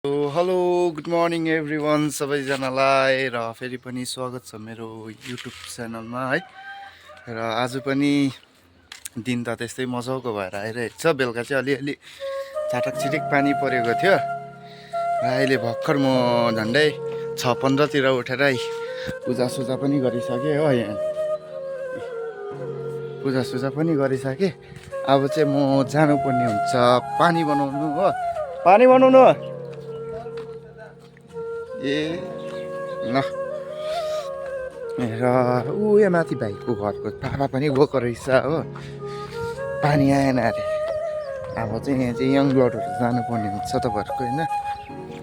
Hello good morning everyone सबैजनालाई र फेरि पनि स्वागत छ मेरो युट्युब च्यानलमा है। र आज पनि दिन त त्यस्तै मजाको भएर आइरहेको छ। बेलुका चाहिँ अलिअलि चाटक छिटिक पानी परेको थियो र अहिले भर्खर म झन्डै 6:15 उठेर पूजासुजा पनि गरिसकेँ हो। यहाँ पूजासुजा पनि गरिसकेँ। अब चाहिँ म जानुपर्ने हुन्छ पानी बनाउनु हो। पानी बनाउनु ए ल र यहाँ माथि भाइको घरको पापा पनि गएको रहेछ हो। पानी आएन अरे। अब चाहिँ यहाँ चाहिँ यङ ब्लडहरू जानुपर्ने हुन्छ तपाईँहरूको होइन।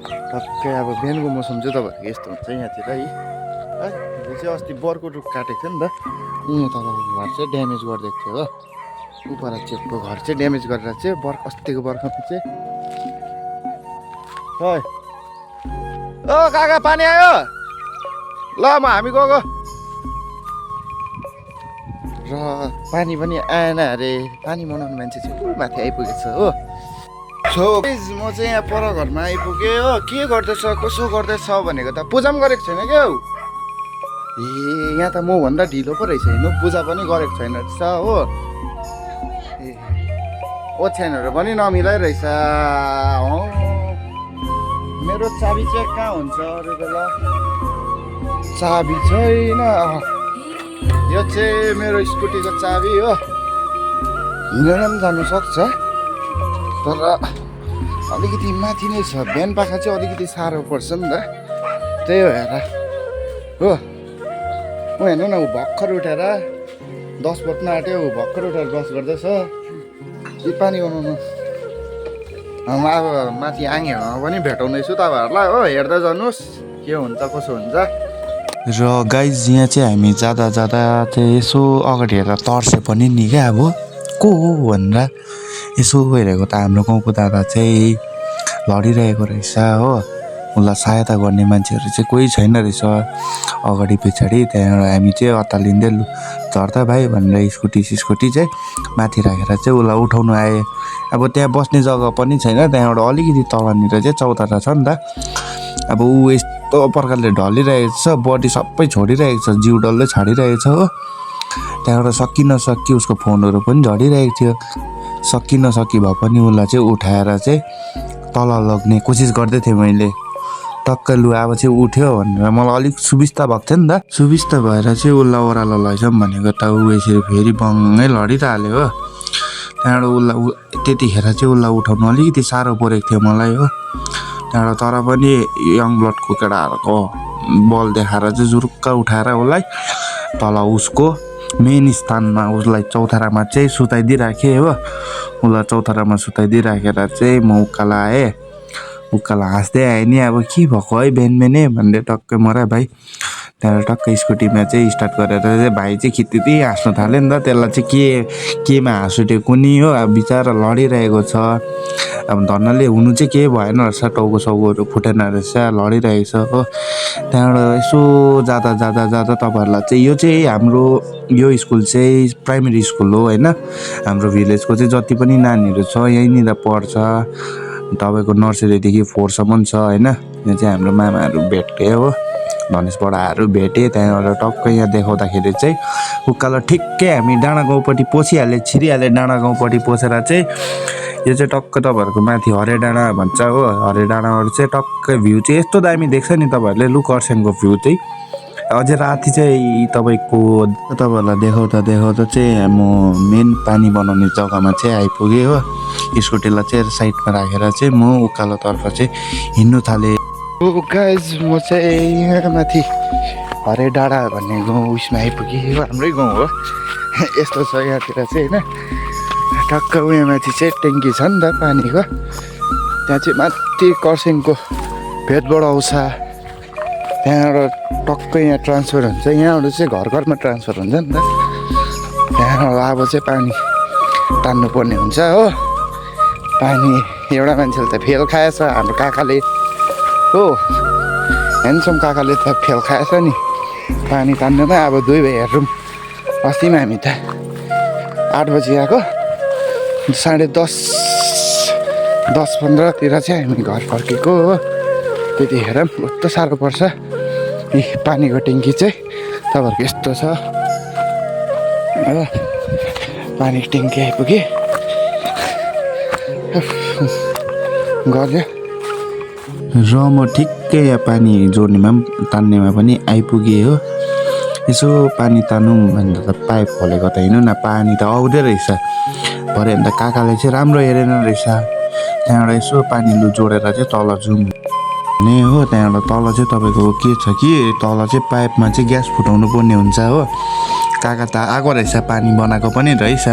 टक्कै अब बिहानको मौसम चाहिँ तपाईँहरूको यस्तो हुन्छ यहाँतिर है। यो चाहिँ अस्ति बर्को रुख काटेको थियो नि त। यहाँ तलको घर चाहिँ ड्यामेज गरिदिएको थियो हो। उपरा चेपको घर चाहिँ ड्यामेज गरेर चाहिँ अस्तिको बर्खामा चाहिँ ओ काका पानी आयो ल हामी गएको र पानी पनि आएन अरे। पानी बनाउने मान्छे चाहिँ माथि आइपुगेछ हो। सो म चाहिँ यहाँ पर घरमा आइपुगेँ हो। के गर्दैछ कसो गर्दैछ भनेको त पूजा पनि गरेको छैन क्या हौ। ए यहाँ त मभन्दा ढिलो पो रहेछ हेर्नु। पूजा पनि गरेको छैन रहेछ हो। ए ओछ्यानहरू पनि नमिलाइरहेछ। मेरो चाबी चाहिँ कहाँ हुन्छ अरू बेला चाबी छैन। यो चाहिँ मेरो स्कुटीको चाबी हो। हिँडेर पनि जानु सक्छ तर अलिकति माथि नै छ। बिहान पाखा चाहिँ अलिकति साह्रो पर्छ नि त। त्यही भएर हो। म हेर्नु न ऊ भर्खर उठेर 10 बज्न आँट्यो। ऊ भर्खर उठेर ब्रस गर्दैछ। के पानी बनाउनु अब माथि आङेमा पनि भेटाउँदैछु तपाईँहरूलाई हो। हेर्दै जानुहोस् के हुन्छ कसो हुन्छ। र गाइज यहाँ चाहिँ हामी जाँदा चाहिँ यसो अगाडि हेरेर तर्से पनि नि क्या अब को हो भनेर यसो हेरेको त हाम्रो गाउँको दादा चाहिँ लडिरहेको रहेछ हो। उसलाई सहायता गर्ने मान्छेहरू चाहिँ कोही छैन रहेछ अगाडि पछाडि। त्यहाँबाट हामी चाहिँ अत्तालिँदै झर्दा भाइ भनेर स्कुटी चाहिँ माथि राखेर चाहिँ उसलाई उठाउनु आएँ। अब त्यहाँ बस्ने जग्गा पनि छैन। त्यहाँबाट अलिकति तलनिर चाहिँ चौतारा छ नि त। अब ऊ यस्तो प्रकारले ढलिरहेको छ। बडी सबै छोडिरहेको छ। जिउ डल्लै छाडिरहेको छ हो। त्यहाँबाट सकि नसकि उसको फोनहरू पनि झरिरहेको थियो। सकि नसकि भए पनि उसलाई चाहिँ उठाएर चाहिँ तल लग्ने कोसिस गर्दै थिएँ मैले। टक्कै लु अब चाहिँ उठ्यो भनेर मलाई अलिक सुबिस्ता भएको थियो नि त। सुबिस्ता भएर चाहिँ उसलाई ओह्रालो लैजाउँ भनेको त ऊ यसरी फेरि बङ्गै लडिरह्यो हो। त्यहाँबाट उसलाई त्यतिखेर चाहिँ उसलाई उठाउनु अलिकति साह्रो परेको थियो मलाई हो। त्यहाँबाट तर पनि यङ ब्लडको केटाहरूको बल देखाएर चाहिँ जुरुक्क उठाएर उसलाई तल उसको मेन स्थानमा उसलाई चौतारामा चाहिँ सुताइदिइराखेँ हो। उसलाई चौतारामा सुताइदिइराखेर चाहिँ म उकालो आएँ। उकालो हाँस्दै आएँ नि अब के भएको है बिहानै भन्दै टक्कै मरा भाइ। त्यहाँबाट टक्कै स्कुटीमा चाहिँ स्टार्ट गरेर चाहिँ भाइ चाहिँ खित्ती हाँस्नु थाल्यो नि त। त्यसलाई चाहिँ केमा हाँस उठ्यो कुनी हो। अब बिचरा लडिरहेको छ। अब धन्नले हुनु चाहिँ केही भएन रहेछ। टाउको साउकोहरू फुटेन रहेछ लडिरहेको छ हो। त्यहाँबाट यसो जाँदा तपाईँहरूलाई चाहिँ यो चाहिँ हाम्रो यो स्कुल चाहिँ प्राइमेरी स्कुल हो होइन। हाम्रो भिलेजको चाहिँ जति पनि नानीहरू छ यहीँनिर पढ्छ। तपाईँको नर्सरीदेखि 4 सम्म छ होइन। यहाँ चाहिँ हाम्रो मामाहरू भेटे हो। धनेश बडाहरू भेटेँ। त्यहाँबाट टक्कै यहाँ देखाउँदाखेरि चाहिँ उकालो ठिक्कै हामी डाँडा गाउँपट्टि पसिहालेँ। छिरिहालेँ डाँडा गाउँपट्टि पसेर चाहिँ यो चाहिँ टक्कै तपाईँहरूको माथि हरे डाँडा भन्छ हो। हरे डाँडाबाट चाहिँ टक्कै भ्यू चाहिँ यस्तो दामी देख्छ नि तपाईँहरूले। लु खरसाङको भ्यू चाहिँ अझै राति चाहिँ तपाईँहरूलाई देखाउँदा चाहिँ म मेन पानी बनाउने जग्गामा चाहिँ आइपुगेँ हो। स्कुटीलाई चाहिँ साइडमा राखेर चाहिँ म उकालोतर्फ चाहिँ हिँड्नु थालेँ। गाइज म चाहिँ यहाँ माथि हरे डाँडा भन्ने गाउँ उयसमा आइपुगेँ। हाम्रै गाउँ हो। यस्तो छ यहाँतिर चाहिँ होइन। टक्क उयो माथि चाहिँ ट्याङ्की छ नि त पानीको। त्यहाँ चाहिँ माथि खरसाङको भेटबाट आउँछ। त्यहाँबाट टक्कै यहाँ ट्रान्सफर हुन्छ। यहाँबाट चाहिँ घरमा ट्रान्सफर हुन्छ नि त। त्यहाँबाट अब चाहिँ पानी तान्नुपर्ने हुन्छ हो। पानी एउटा मान्छेले त फेल खाएछ हाम्रो काकाले हो। ह्यान्डसम काकाले त फेल खाएछ नि पानी तान्नुमा। अब दुई भाइ हेरौँ। अस्तिमा हामी त 8 बजी आएको 10:30 10-15 चाहिँ हामी घर फर्केको हो। त्यतिखेर पनि कस्तो साह्रो पर्छ। यी पानीको ट्याङ्की चाहिँ तपाईँहरूको यस्तो छ हो। पानीको ट्याङ्की आइपुग्यो गऱ्यो र म ठिक्कै यहाँ पानी जोड्नेमा पनि तान्नेमा पनि आइपुगेँ हो। यसो पानी तानौँ भन्दा त पाइप खोलेको त होइन न, पानी त आउँदै रहेछ। भरे अन्त काकाले चाहिँ राम्रो हेरेन रहेछ। त्यहाँबाट यसो पानी लु जोडेर चाहिँ तल जाउँ भने हो। त्यहाँबाट तल चाहिँ तपाईँको के छ कि तल चाहिँ पाइपमा चाहिँ ग्यास फुटाउनु पर्ने हुन्छ हो। काका त आएको रहेछ, पानी बनाएको पनि रहेछ,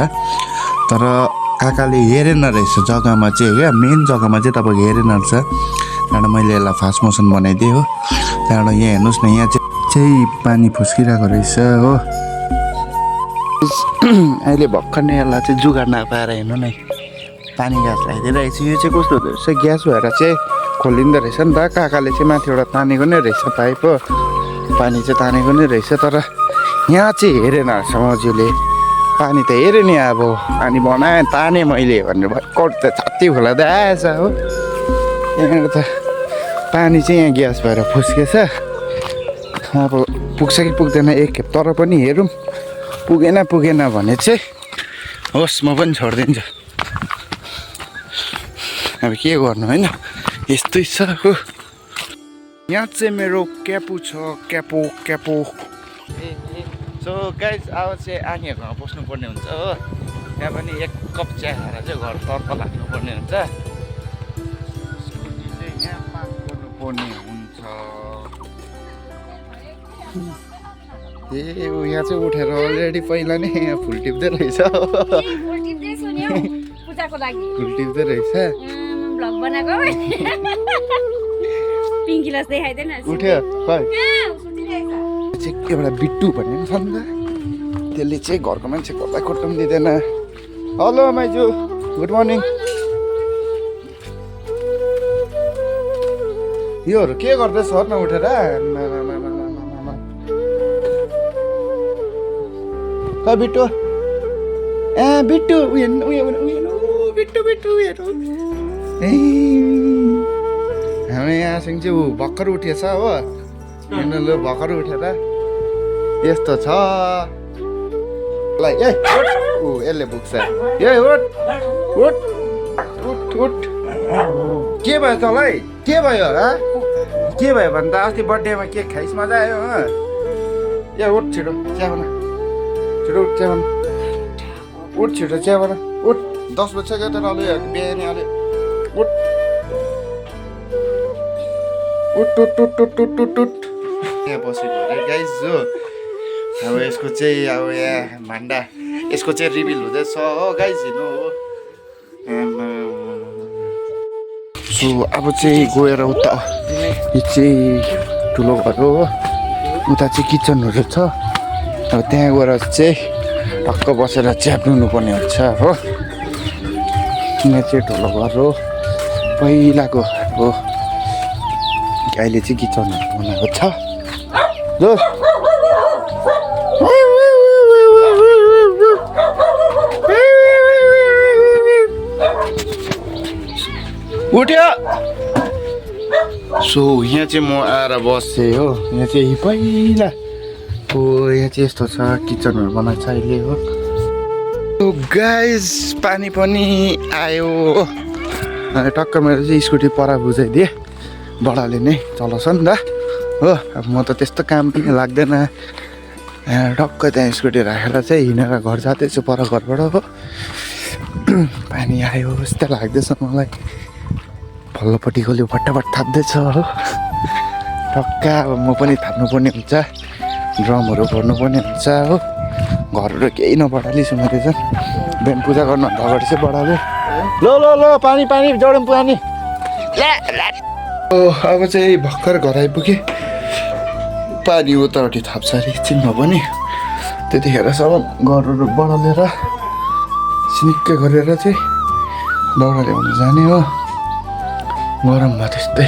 तर काकाले हेरेन रहेछ जग्गामा चाहिँ क्या। मेन जग्गामा चाहिँ तपाईँको हेरेन रहेछ। त्यहाँबाट मैले यसलाई फास्ट मोसन बनाइदिएँ हो। त्यहाँबाट यहाँ हेर्नुहोस् न, यहाँ चाहिँ पानी फुस्किरहेको रहेछ हो। अहिले भर्खर नै यसलाई चाहिँ जुगाड नपाएर हेर्नु नै पानी ग्यास लगाइदिइरहेको छु। यो चाहिँ कस्तो हुँदो रहेछ, ग्यास भएर चाहिँ खोलिँदो रहेछ नि त। काकाले चाहिँ माथिबाट तानेको नै रहेछ पाइप हो, पानी चाहिँ तानेको नै रहेछ। तर यहाँ चाहिँ हेरेन रहेछ मजुले, पानी त हेरेँ नि अब पानी बनाएँ तानेँ मैले भनेर भर्खर त छाती खोलाउँदै आएछ हो। यहाँबाट त पानी चाहिँ यहाँ ग्यास भएर फुस्केछ। अब पुग्छ कि पुग्दैन एकखेप, तर पनि हेरौँ। पुगेन भने चाहिँ होस् म पनि छोडिदिन्छु। अब के गर्नु होइन, यस्तै छ हो। यहाँ चाहिँ मेरो क्यापु छ, क्यापो। सो गाइज अब चाहिँ आनीहरूमा बस्नुपर्ने हुन्छ हो। त्यहाँ पनि एक कप चिया खाएर चाहिँ घरतर्फ लाग्नुपर्ने हुन्छ। स्कुटी चाहिँ यहाँ पार्क गर्नुपर्ने हुन्छ। ए यहाँ चाहिँ उठेर अलरेडी पहिला नै यहाँ फुल टिप्दै रहेछ। फुल टिप्दै रहेछ। उठ्यो खै एउटा बिट्टु भन्ने पनि छ नि त, त्यसले चाहिँ घरको मान्छे कता कोट्टा पनि दिँदैन। Hello Maiju, good morning. योहरू के गर्दैछ न उठेर? खै बिट्टु, ए बिट्टु बिट्टु हेर्नु। ए हाम्रो यहाँसँग चाहिँ ऊ भर्खर उठेछ हो। हेर्नु लु भर्खर उठेर यस्तो छ। ल ए ऊ यसले पुग्छ। ए उठ उठ उठ उठ। के भयो तँलाई? के भयो र? के भयो भने त अस्ति बर्थडेमा केक खाइस मजा आयो हो। ए उठ छिटो चिया बना, छिटो उठ चिया बना, उठ छिटो चिया बना, उठ। 10 बजिसक्यो तर अलि बिहान अलि उठ उठ उठ उठ उठ उठ उठ उठ। यहाँ बसेको अरे गाइस हो। अब यसको चाहिँ अब यहाँ भान्डा यसको चाहिँ रिभिल हुँदैछ हो गाइस, हेर्नु हो। सो अब चाहिँ गएर उता यो चाहिँ ठुलो घर हो, उता चाहिँ किचनहरू छ। अब त्यहाँ गएर चाहिँ टक्क बसेर चिया पिउनु पर्ने हुन्छ हो। यहाँ चाहिँ ठुलो घर हो पहिलाको हो। अहिले चाहिँ किचनहरू बनाएको छ। ल उठ्यो। सो यहाँ चाहिँ म आएर बसेँ हो। यहाँ चाहिँ पहिला हो, यहाँ चाहिँ यस्तो छ, किचनहरू बनाएको छ अहिले हो। गाइस पानी पनि आयो। टक्क मेरो चाहिँ स्कुटी पर बुझाइदिएँ, बडाले नै चलाउँछ नि त हो। अब म त त्यस्तो काम पनि लाग्दैन। टक्क त्यहाँ स्कुटी राखेर चाहिँ हिँडेर घर जाँदैछु पर घरबाट हो। पानी आयो जस्तो लाग्दैछ मलाई। पल्लोपट्टिको यो फटाफट थाप्दैछ हो। टक्क अब म पनि थाप्नुपर्ने हुन्छ, ड्रमहरू भर्नुपर्ने हुन्छ हो। घरहरू केही नबढालिस मैले चाहिँ बिहान पूजा गर्नुभन्दा अगाडि चाहिँ बढाले। ल पानी जोडौँ पानी। अब चाहिँ भर्खर घर आइपुगेँ। पानी उतापट्टि थाप्छ अरे एकछिनमा पनि। त्यतिखेरसम्म घरहरू बढालेर सिनिक्कै गरेर चाहिँ दाउरा ल्याउनु जाने हो। गरममा त्यस्तै।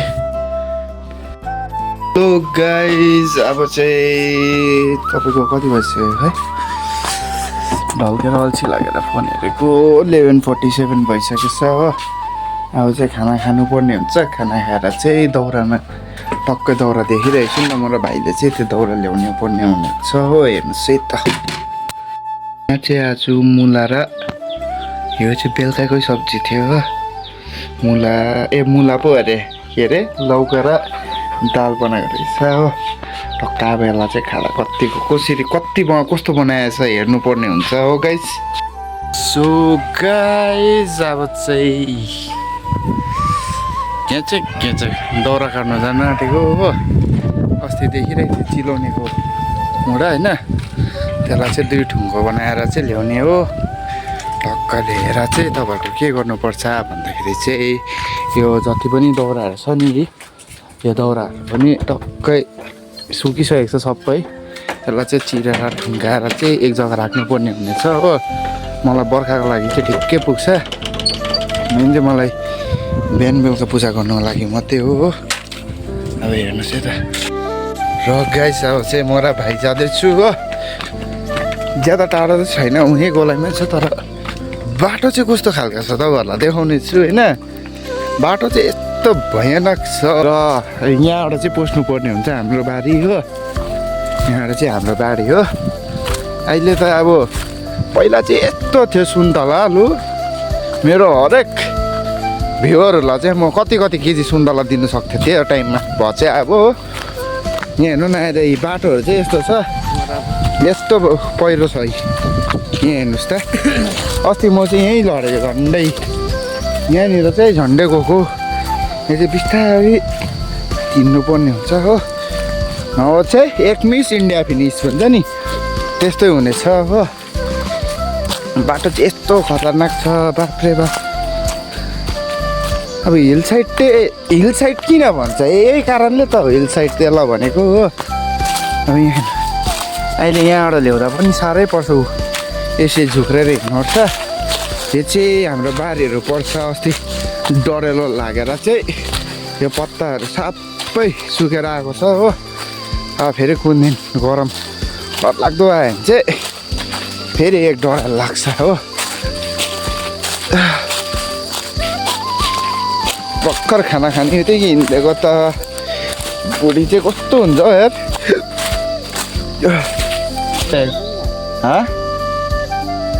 सो गाइज अब चाहिँ तपाईँको कति बज्यो है? ढल्केर अल्छी लागेर फोन हेरेको 11:47 भइसकेको छ हो। अब चाहिँ खाना खानुपर्ने हुन्छ। खाना खाएर चाहिँ दाउरामा टक्कै दाउरा देखिरहेको छु न म र भाइले चाहिँ त्यो दाउरा ल्याउनु पर्ने हुनेछ हो। हेर्नुहोस् है त यहाँ चाहिँ आज मुला र यो चाहिँ बेलुकाकै सब्जी थियो हो। मुला पो अरे के अरे लौका र दाल बनाएको रहेछ हो। टक्का अब यसलाई चाहिँ खाँदा कस्तो बनाएछ हेर्नुपर्ने हुन्छ हो गाइस। सो गाइस अब चाहिँ यहाँ चाहिँ दाउरा काट्न जान आँटेको हो। अस्ति देखिरहेको थियो चिलाउनेको मुढा होइन, त्यसलाई चाहिँ 2 ठुङ्गो बनाएर चाहिँ ल्याउने हो। टक्क ल्याएर चाहिँ तपाईँहरूको के गर्नुपर्छ भन्दाखेरि चाहिँ यो जति पनि दाउराहरू छ नि यो दाउराहरू पनि टक्कै सुकिसकेको छ सबै। यसलाई चाहिँ चिरेर ठुङ्गाएर चाहिँ एक जग्गा राख्नुपर्ने हुनेछ हो। मलाई बर्खाको लागि चाहिँ ठिक्कै पुग्छ। मेन चाहिँ मलाई बिहान बेलुका पूजा गर्नुको लागि मात्रै हो। अब हेर्नुहोस् है त। र गाइस अब चाहिँ म र भाइ जाँदैछु हो। ज्यादा टाढो त छैन, उहीँ गोलाइमै छ। तर बाटो चाहिँ कस्तो खालको छ तपाईँहरूलाई देखाउने छु होइन। बाटो चाहिँ यस्तो भयानक छ र यहाँबाट चाहिँ पस्नु पर्ने हुन्छ हाम्रो बारी हो। यहाँबाट चाहिँ हाम्रो बारी हो। अहिले त अब पहिला चाहिँ यस्तो थियो सुन्तला लु। मेरो हरेक भ्युवरहरूलाई चाहिँ म कति केजी सुन्तला दिनु सक्थेँ त्यो टाइममा। चाहिँ अब यहाँ हेर्नु न अहिले बाटोहरू चाहिँ यस्तो छ, यस्तो पहिरो छ। यहाँ हेर्नुहोस् त। अस्ति म चाहिँ यहीँ लडेको झन्डै यहाँनिर चाहिँ झन्डै गएको। यहाँ चाहिँ बिस्तारै हिँड्नुपर्ने हुन्छ हो। नभए चाहिँ एक मिस इन्डिया फिनिस भन्छ नि त्यस्तै हुनेछ हो। बाटो चाहिँ यस्तो खतरनाक छ बाफ्रे बाफ। अब हिल साइड किन भन्छ यही कारणले त हिल साइड त्यसलाई भनेको हो। अब यहाँ अहिले यहाँबाट ल्याउँदा पनि साह्रै पर्छ। यसै झुक्रेर हिँड्नुपर्छ। यो चाहिँ हाम्रो बारीहरू पर्छ। अस्ति डढेलो लागेर चाहिँ यो पत्ताहरू सबै सुकेर आएको छ हो। अब फेरि कुन दिन गरम डरलाग्दो आयो भने चाहिँ फेरि एक डढेलो लाग्छ हो। भर्खर खाना खाने बित्तिकै हिँडेको त बुढी चाहिँ कस्तो हुन्छ यार।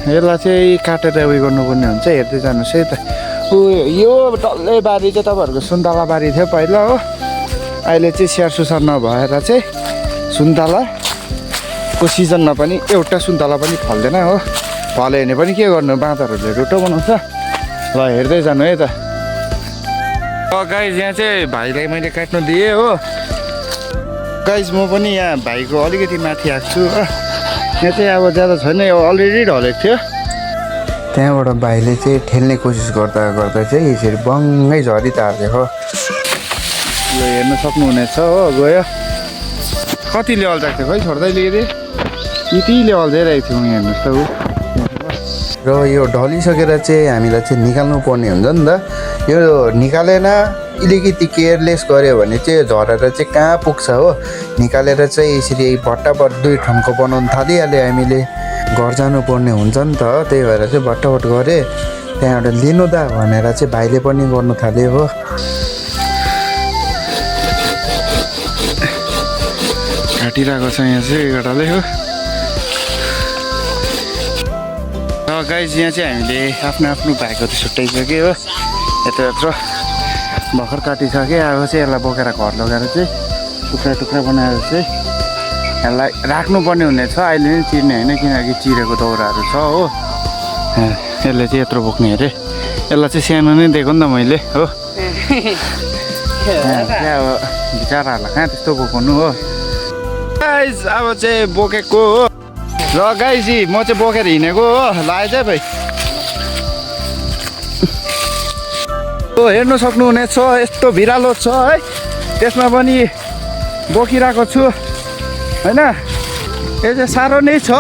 यसलाई चाहिँ काटेर उयो गर्नुपर्ने हुन्छ। हेर्दै जानुहोस् है त। यो डल्लै बारी चाहिँ तपाईँहरूको सुन्तला बारी थियो पहिला हो। अहिले चाहिँ स्याहार सुसार नभएर चाहिँ सुन्तलाको सिजनमा पनि एउटा सुन्तला पनि फल्दैन हो। फल्यो भने पनि के गर्नु, बाँदरहरूले रोटो बनाउँछ। ल हेर्दै जानु है त। गाइज यहाँ चाहिँ भाइलाई मैले काट्नु दिएँ हो। गाइज म पनि यहाँ भाइको अलिकति माथि आएको छु हो। यहाँ चाहिँ अब ज्यादा छैन, यो अलरेडी ढलेको थियो। त्यहाँबाट भाइले चाहिँ ठेल्ने कोसिस गर्दा चाहिँ यसरी बङ्गै झरी तार्दियो हो। यो हेर्न सक्नुहुनेछ हो। गयो कति लेभल जाएको थियो खै छोड्दै लिएर यति लेभल दिइरहेको थियौँ। हेर्नुहोस् त ऊ। र यो ढलिसकेर चाहिँ हामीलाई चाहिँ निकाल्नु पर्ने हुन्छ नि त। यो निकालेन अलिकति केयरलेस गऱ्यो भने चाहिँ झरेर चाहिँ कहाँ पुग्छ हो। निकालेर चाहिँ यसरी भट्टाभट 2 ठन्को बनाउनु थालिहाल्यो हामीले। घर जानुपर्ने हुन्छ नि त, त्यही भएर चाहिँ भट्टाभट गरेँ। त्यहाँबाट लिनु दा भनेर चाहिँ भाइले पनि गर्नु थाल्यो हो। काटिरहेको छ यहाँ चाहिँ एकटाले हो। गाइज यहाँ चाहिँ हामीले आफ्नो भाइको त छुट्याइसक्यो हो। यत्रो भर्खर काटिसक्यो। अब चाहिँ यसलाई बोकेर घर लगेर चाहिँ टुक्रा बनाएर चाहिँ यसलाई राख्नुपर्ने हुनेछ। अहिले नै चिर्ने होइन, किनकि चिरेको दाउराहरू छ हो। यसले चाहिँ यत्रो बोक्ने अरे। यसलाई चाहिँ सानो नै दिएको नि त मैले हो। अब बिचराहरूलाई कहाँ त्यस्तो बोकाउनु हो। गाइज अब चाहिँ बोकेको हो। र गाइजी म चाहिँ बोकेर हिँडेको हो। लाग्यो चाहिँ भाइ हेर्नु सक्नुहुनेछ यस्तो भिरालो छ है। त्यसमा पनि बोकिरहेको छु होइन। यो चाहिँ साह्रो नै छ।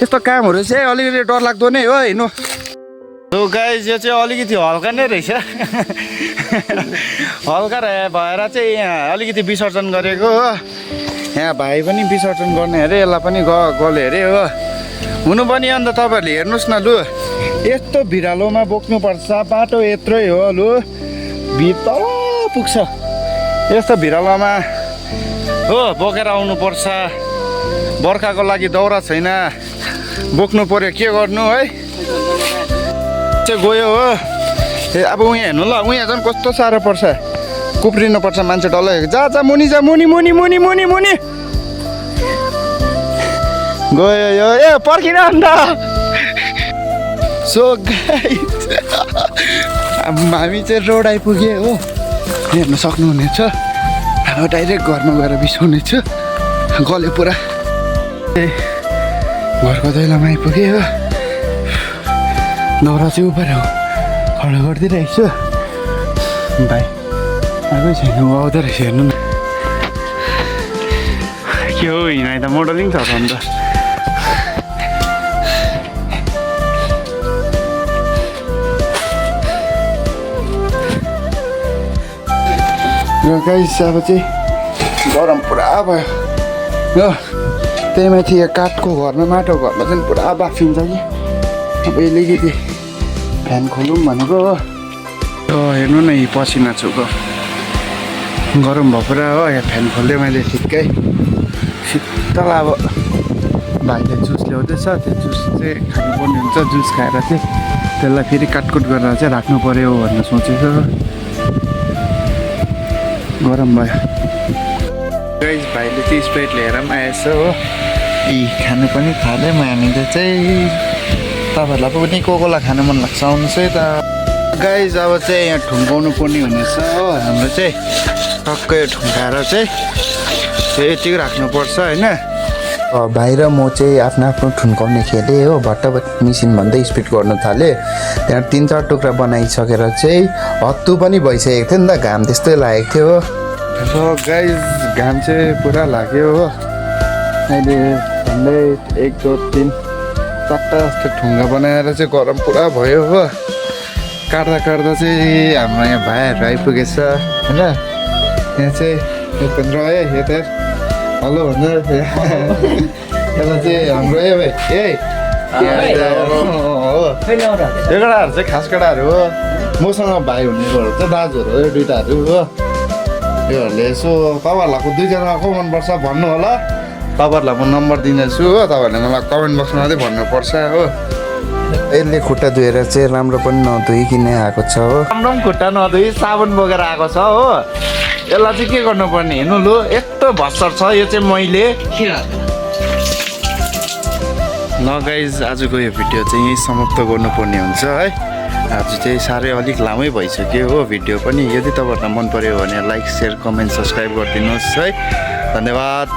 यस्तो कामहरू चाहिँ अलिकति डरलाग्दो नै हो हिँड्नु। यो गाइज यो चाहिँ अलिकति हल्का नै रहेछ। हल्का भएर चाहिँ यहाँ अलिकति विसर्जन गरेको हो। यहाँ भाइ पनि विसर्जन गर्ने अरे। यसलाई पनि गल्यो अरे हो। हुनु पनि अन्त तपाईँहरूले हेर्नुहोस् न लु यस्तो भिरालोमा बोक्नुपर्छ बाटो यत्रै हो लु भित्र पुग्छ यस्तो भिरालोमा हो बोकेर आउनुपर्छ बर्खाको लागि दाउरा छैन बोक्नु पर्यो के गर्नु है चाहिँ गयो हो ए अब उहाँ हेर्नु ल उहाँ झन् कस्तो साह्रो पर्छ कुप्रिनु पर्छ मान्छे डल्लै जा मुनि जा मुनि मुनि मुनि मुनि मुनि गयो यो ए पर्खिन अन्त सो गाइस हामी चाहिँ रोड आइपुग्यो हो हेर्न सक्नुहुनेछ अब डाइरेक्ट घरमा गएर बिसाउनेछ गल्यो पुरा घरको दैलोमा आइपुग्यो हो दाउरा चाहिँ उपर हो खडा गरिदिइरहेको छु भाइ आएकै छैन ऊ आउँदो रहेछ हेर्नु न के हो हिँडाइ त मोडलिङ छ अन्त गाइस अब चाहिँ गरम पुरा भयो हो त्यही माथि यो काठको घरमा माटो घरमा चाहिँ पुरा बाफिन्छ कि अब अलिकति फ्यान खोलौँ भनेको हो हेर्नु न यी पसिना चुको गरम भयो पुरा हो यहाँ फ्यान खोल्दै मैले ठिक्कै शीतल अब भाइले जुस ल्याउँदैछ त्यो जुस चाहिँ खानुपर्ने हुन्छ जुस खाएर चाहिँ त्यसलाई फेरि काटकुट गरेर चाहिँ राख्नु पऱ्यो भनेर सोचेको गरम भयो गाइस भाइले चाहिँ स्प्राइट लिएर पनि आएछ हो यी खानु पनि थाल्यो हामीले चाहिँ तपाईँहरूलाई पनि कोकोला खानु मन लाग्छ आउनुहोस् है त गाइस अब चाहिँ यहाँ ठुङ्गाउनु पर्ने हुनेछ हो हाम्रो चाहिँ टक्कै ठुङ्गाएर चाहिँ यतिको राख्नुपर्छ होइन भाइ र म चाहिँ आफ्नो ठुन्काउने खेलेँ हो भट्टभट मिसिन भन्दै स्पिड गर्नु थालेँ त्यहाँ 3-4 टुक्रा बनाइसकेर चाहिँ हत्तु पनि भइसकेको थियो नि त घाम त्यस्तै लागेको थियो हो र गाइस घाम चाहिँ पुरा लाग्यो हो अहिले झन्डै 1 2 3 4टा जस्तो ठुङ्गा बनाएर चाहिँ गरम पुरा भयो हो काट्दा चाहिँ हाम्रो यहाँ भाइहरू आइपुगेछ होइन यहाँ चाहिँ उपेन्द्र है यता हेलो भन्दा यसलाई चाहिँ हाम्रो ए भाइ यो केटाहरू चाहिँ खास केटाहरू हो मसँग भाइ हुनेहरू चाहिँ दाजुहरू हो यो दुइटाहरू हो योहरूले यसो तपाईँहरूलाई 2जनाको को मनपर्छ भन्नु होला तपाईँहरूलाई म नम्बर दिनेछु हो तपाईँहरूले मलाई कमेन्ट बक्समा चाहिँ भन्नुपर्छ हो यसले खुट्टा धोएर चाहिँ राम्रो पनि नधोइकन आएको छ हो राम्रो पनि खुट्टा नधोइ साबुन बोकेर आएको छ हो यसलाई चाहिँ के गर्नुपर्ने हेर्नु लु यस्तो भस्तर छ यो चाहिँ मैले ल गाइज आजको यो भिडियो चाहिँ यहीँ समाप्त गर्नुपर्ने हुन्छ है आज चाहिँ साह्रै अलिक लामै भइसक्यो हो भिडियो पनि यदि तपाईँहरूलाई मन पर्यो भने लाइक सेयर कमेन्ट सब्सक्राइब गरिदिनुहोस् है धन्यवाद।